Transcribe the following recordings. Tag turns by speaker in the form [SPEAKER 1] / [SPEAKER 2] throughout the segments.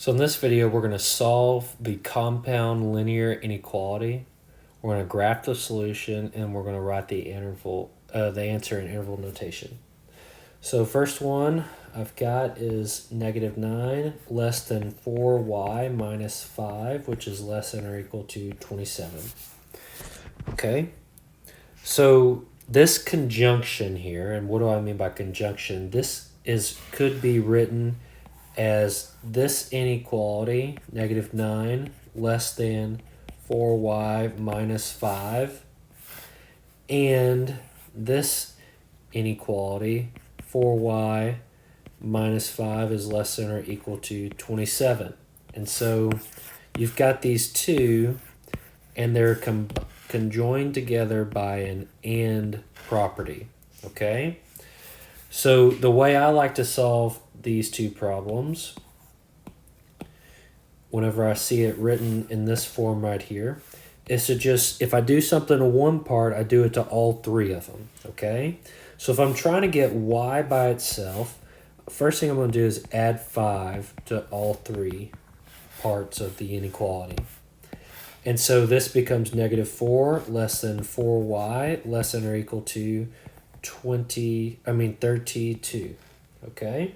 [SPEAKER 1] So in this video, we're going to solve the compound linear inequality. We're going to graph the solution, and we're going to write the answer in interval notation. So first one I've got is -9 less than 4y minus 5, which is less than or equal to 27. Okay, so this conjunction here, and what do I mean by conjunction? This could be written as this inequality, -9 less than 4y minus 5, and this inequality, 4y minus 5 is less than or equal to 27. And so you've got these two, and they're conjoined together by an AND property, okay? So the way I like to solve these two problems, whenever I see it written in this form right here, is to just, if I do something to one part, I do it to all three of them, okay? So if I'm trying to get y by itself, first thing I'm going to do is add 5 to all three parts of the inequality. And so this becomes -4 less than 4y less than or equal to 32, okay?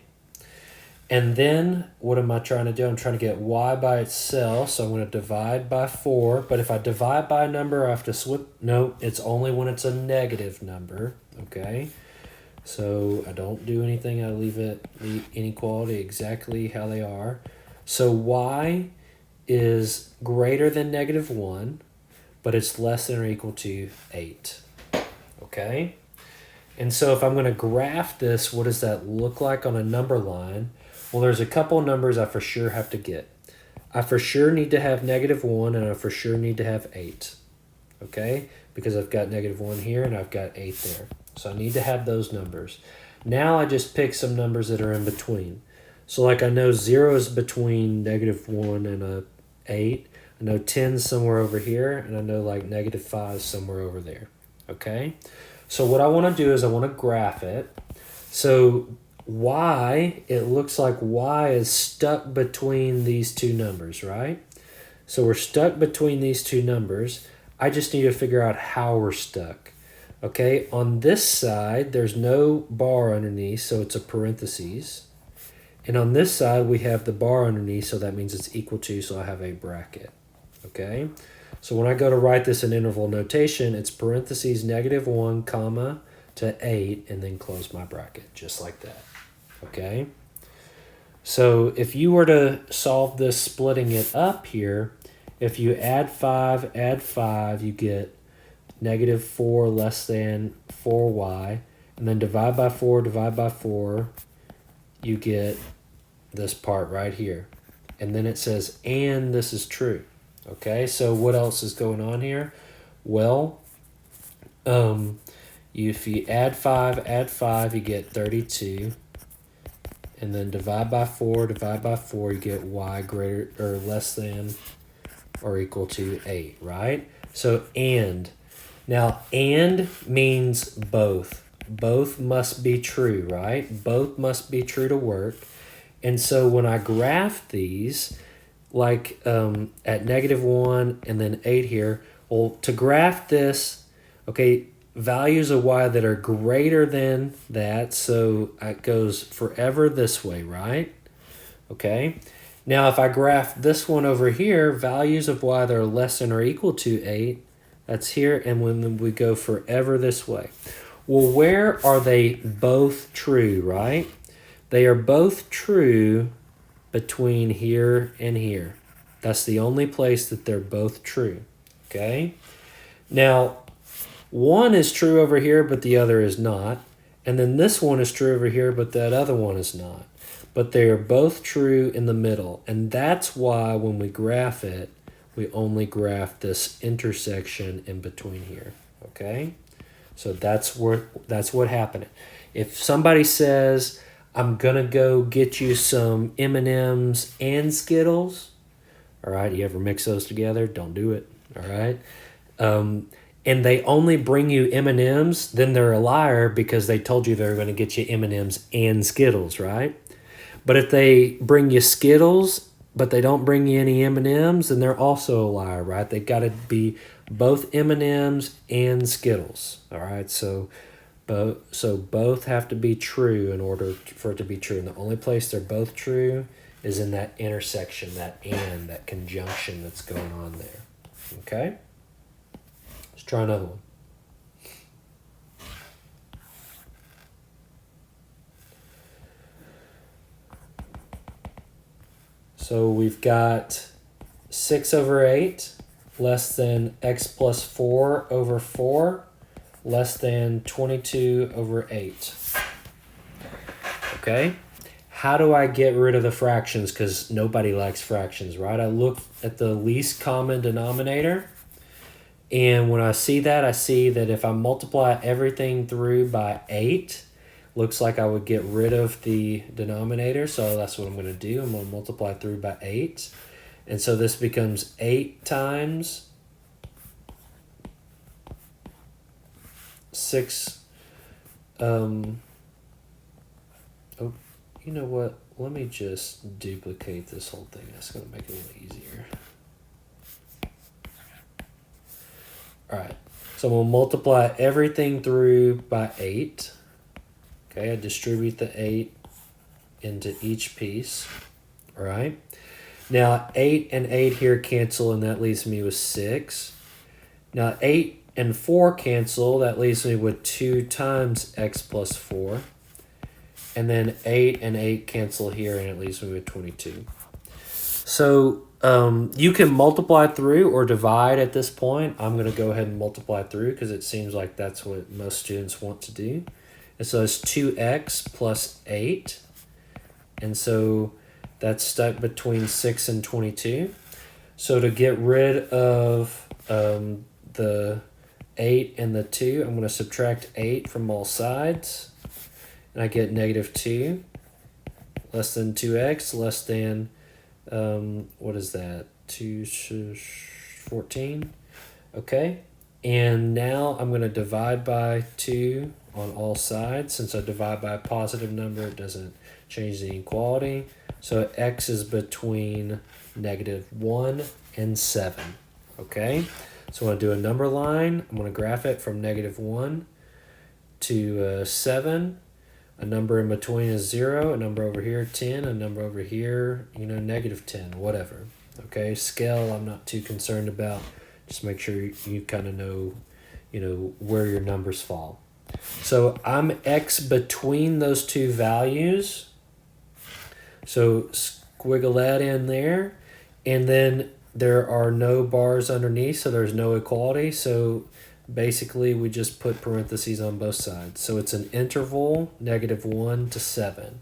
[SPEAKER 1] And then what am I trying to do? I'm trying to get y by itself, so I'm going to divide by 4. But if I divide by a number, I have to switch. No, it's only when it's a negative number, okay? So I don't do anything. I leave the inequality exactly how they are. So y is greater than -1, but it's less than or equal to 8, okay? And so if I'm going to graph this, what does that look like on a number line? Well, there's a couple numbers I for sure have to get. I for sure need to have -1, and I for sure need to have 8, okay? Because I've got -1 here, and I've got 8 there. So I need to have those numbers. Now I just pick some numbers that are in between. So like I know 0 is between -1 and a 8. I know 10 is somewhere over here, and I know like -5 is somewhere over there, okay? So what I want to do is I want to graph it. So y, it looks like y is stuck between these two numbers, right? So we're stuck between these two numbers. I just need to figure out how we're stuck. Okay, on this side, there's no bar underneath, so it's a parentheses. And on this side, we have the bar underneath, so that means it's equal to, so I have a bracket. Okay, so when I go to write this in interval notation, it's parentheses -1, comma, to 8, and then close my bracket, just like that. Okay, so if you were to solve this splitting it up here, if you add 5, you get -4 less than 4y, and then divide by 4, you get this part right here. And then it says, and this is true. Okay, so what else is going on here? Well, if you add 5, you get 32. And then divide by 4, you get y greater or less than or equal to 8, right? So and. Now, and means both. Both must be true, right? Both must be true to work. And so when I graph these, like at -1 and then 8 here, well, to graph this, okay, values of y that are greater than that, so it goes forever this way, right? Okay. Now, if I graph this one over here, values of y that are less than or equal to 8, that's here, and when we go forever this way. Well, where are they both true, right? They are both true between here and here. That's the only place that they're both true, okay? Now, one is true over here, but the other is not. And then this one is true over here, but that other one is not. But they are both true in the middle. And that's why when we graph it, we only graph this intersection in between here, okay? So that's what happened. If somebody says, I'm gonna go get you some M&Ms and Skittles, all right, you ever mix those together? Don't do it, all right? And they only bring you M&Ms, then they're a liar because they told you they're gonna get you M&Ms and Skittles, right? But if they bring you Skittles but they don't bring you any M&Ms, then they're also a liar, right? They've got to be both M&Ms and Skittles, all right? So both have to be true in order for it to be true. And the only place they're both true is in that intersection, that conjunction that's going on there. Okay? Let's try another one. So we've got 6 over 8 less than x plus 4 over 4 less than 22 over 8. Okay? How do I get rid of the fractions? Because nobody likes fractions, right? I look at the least common denominator. And when I see that if I multiply everything through by 8, looks like I would get rid of the denominator. So that's what I'm going to do. I'm going to multiply through by 8. And so this becomes 8 times 6. You know what? Let me just duplicate this whole thing. That's going to make it a little easier. All right. So I'm going to multiply everything through by 8. Okay, I distribute the 8 into each piece. All right. Now, 8 and 8 here cancel, and that leaves me with 6. Now, 8 and 4 cancel. That leaves me with 2 times x plus 4. And then 8 and 8 cancel here, and it leaves me with 22. So you can multiply through or divide at this point. I'm going to go ahead and multiply through because it seems like that's what most students want to do. And so it's 2x plus 8. And so that's stuck between 6 and 22. So to get rid of the 8 and the 2, I'm going to subtract 8 from all sides. And I get negative 2 less than 2x less than, what is that? 14. Okay. And now I'm going to divide by 2 on all sides. Since I divide by a positive number, it doesn't change the inequality. So x is between negative 1 and 7. Okay. So I'm going to do a number line. I'm going to graph it from negative 1 to 7. A number in between is 0, a number over here 10, a number over here, negative 10, whatever. Okay, scale I'm not too concerned about. Just make sure you kind of know, where your numbers fall. So I'm x between those two values. So squiggle that in there. And then there are no bars underneath, so there's no equality. So basically, we just put parentheses on both sides. So it's an interval, negative 1 to 7.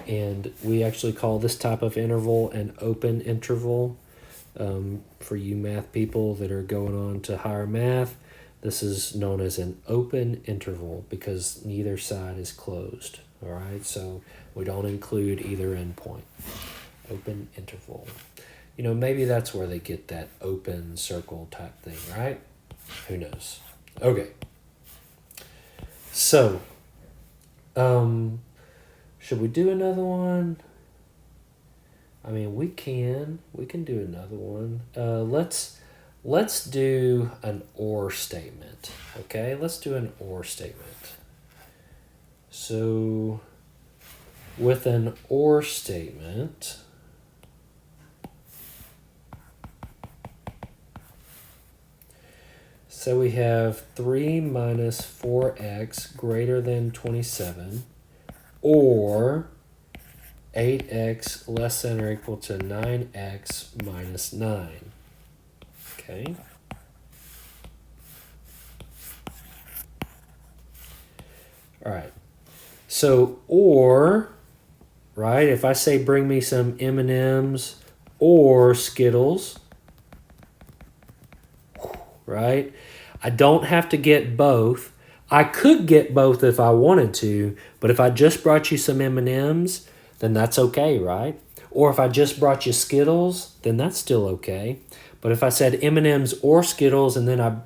[SPEAKER 1] And we actually call this type of interval an open interval. For you math people that are going on to higher math, this is known as an open interval because neither side is closed. All right, so we don't include either endpoint. Open interval. Maybe that's where they get that open circle type thing, right? Who knows? Okay. So, should we do another one? I mean, we can do another one. Let's do an or statement. Okay, let's do an or statement. So, with an or statement, so we have 3 minus 4x greater than 27, or 8x less than or equal to 9x minus 9. Okay. All right. So, or, right, if I say bring me some M&Ms or Skittles, right? I don't have to get both. I could get both if I wanted to, but if I just brought you some M&Ms, then that's okay, right? Or if I just brought you Skittles, then that's still okay. But if I said M&Ms or Skittles and then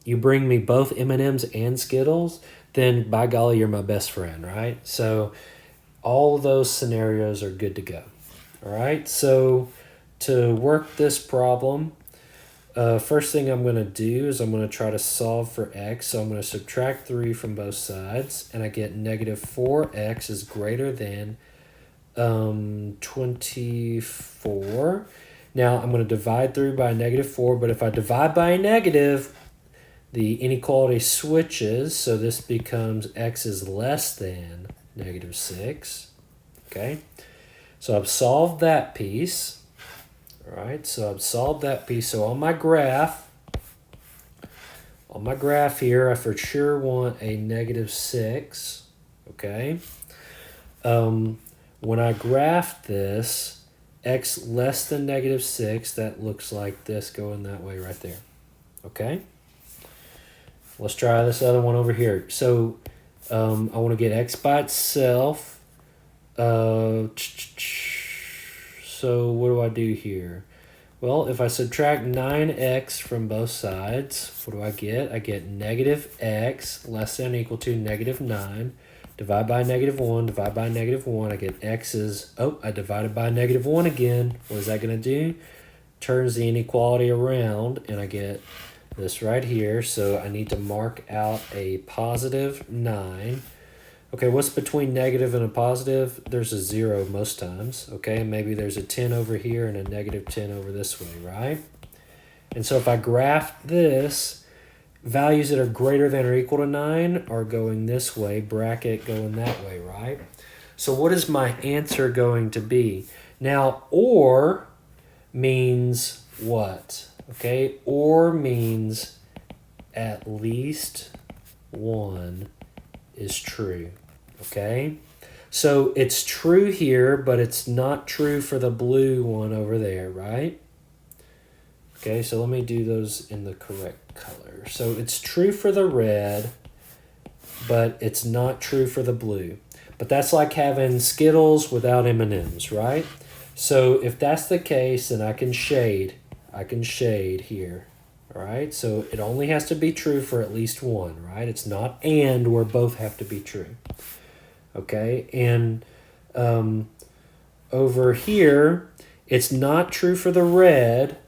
[SPEAKER 1] you bring me both M&Ms and Skittles, then by golly, you're my best friend, right? So all of those scenarios are good to go. All right, so to work this problem, first thing I'm going to do is I'm going to try to solve for x. So I'm going to subtract 3 from both sides, and I get negative 4x is greater than 24. Now I'm going to divide through by negative 4, but if I divide by a negative, the inequality switches, so this becomes x is less than negative 6. Okay, so I've solved that piece. All right, so I've solved that piece. So on my graph here, I for sure want a negative 6. Okay. When I graph this, x less than negative 6, that looks like this going that way right there. Okay. Let's try this other one over here. So I want to get x by itself. So what do I do here? Well, if I subtract 9x from both sides, what do I get? I get negative x less than or equal to negative 9. Divide by negative 1, divide by negative 1. I get x is, I divided by negative 1 again. What is that going to do? Turns the inequality around, and I get this right here. So I need to mark out a positive 9. Okay, what's between negative and a positive? There's a 0 most times, okay? Maybe there's a 10 over here and a negative 10 over this way, right? And so if I graph this, values that are greater than or equal to 9 are going this way, bracket going that way, right? So what is my answer going to be? Now, or means what? Okay, or means at least one is true. Okay, so it's true here, but it's not true for the blue one over there, right? Okay, so let me do those in the correct color. So it's true for the red, but it's not true for the blue. But that's like having Skittles without M&Ms, right? So if that's the case, then I can shade here. All right, so it only has to be true for at least one, right? It's not and where both have to be true. Okay, and over here, it's not true for the red,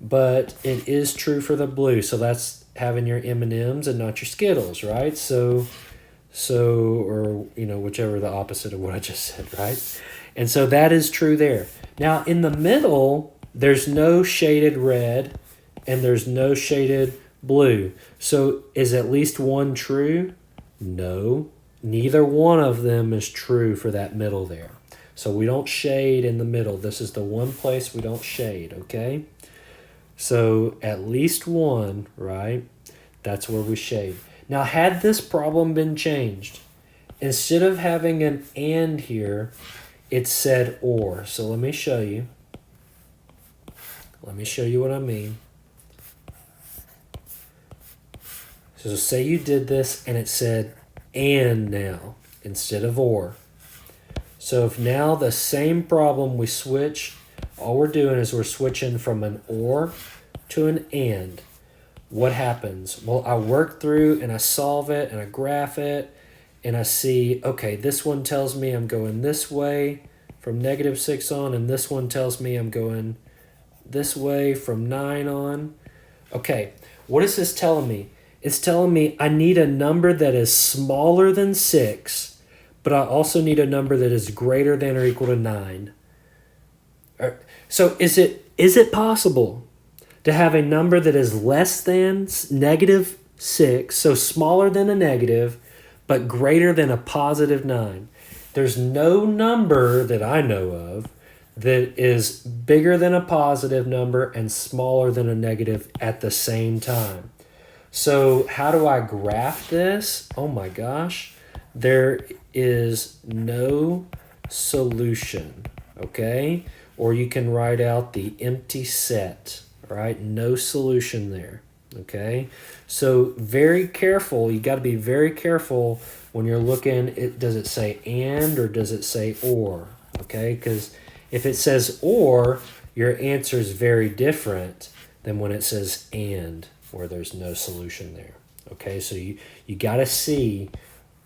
[SPEAKER 1] but it is true for the blue. So that's having your M&Ms and not your Skittles, right? So or whichever the opposite of what I just said, right? And so that is true there. Now in the middle, there's no shaded red and there's no shaded blue. So is at least one true? No. Neither one of them is true for that middle there. So we don't shade in the middle. This is the one place we don't shade, okay? So at least one, right? That's where we shade. Now, had this problem been changed, instead of having an and here, it said or. So let me show you. Let me show you what I mean. So say you did this and it said and now instead of or. So if now the same problem we switch, all we're doing is we're switching from an or to an and. What happens? Well, I work through and I solve it and I graph it and I see, okay, this one tells me I'm going this way from negative 6 on, and this one tells me I'm going this way from 9 on. Okay, what is this telling me? It's telling me I need a number that is smaller than 6, but I also need a number that is greater than or equal to 9. So is it possible to have a number that is less than negative 6, so smaller than a negative, but greater than a positive 9? There's no number that I know of that is bigger than a positive number and smaller than a negative at the same time. So how do I graph this? Oh my gosh, there is no solution, okay? Or you can write out the empty set, all right? No solution there, okay? So very careful, you gotta be very careful when you're looking, does it say and or does it say or, okay? Because if it says or, your answer is very different than when it says and, where there's no solution there. Okay, so you got to see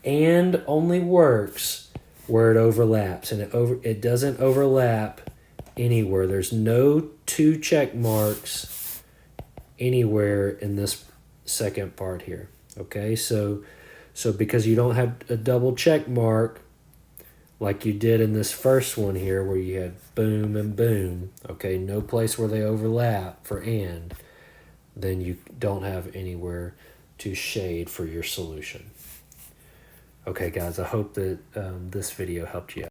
[SPEAKER 1] and only works where it overlaps, and it doesn't overlap anywhere. There's no 2 check marks anywhere in this second part here. Okay, so because you don't have a double check mark like you did in this first one here where you had boom and boom, okay, no place where they overlap for and, then you don't have anywhere to shade for your solution. Okay guys, I hope that this video helped you out.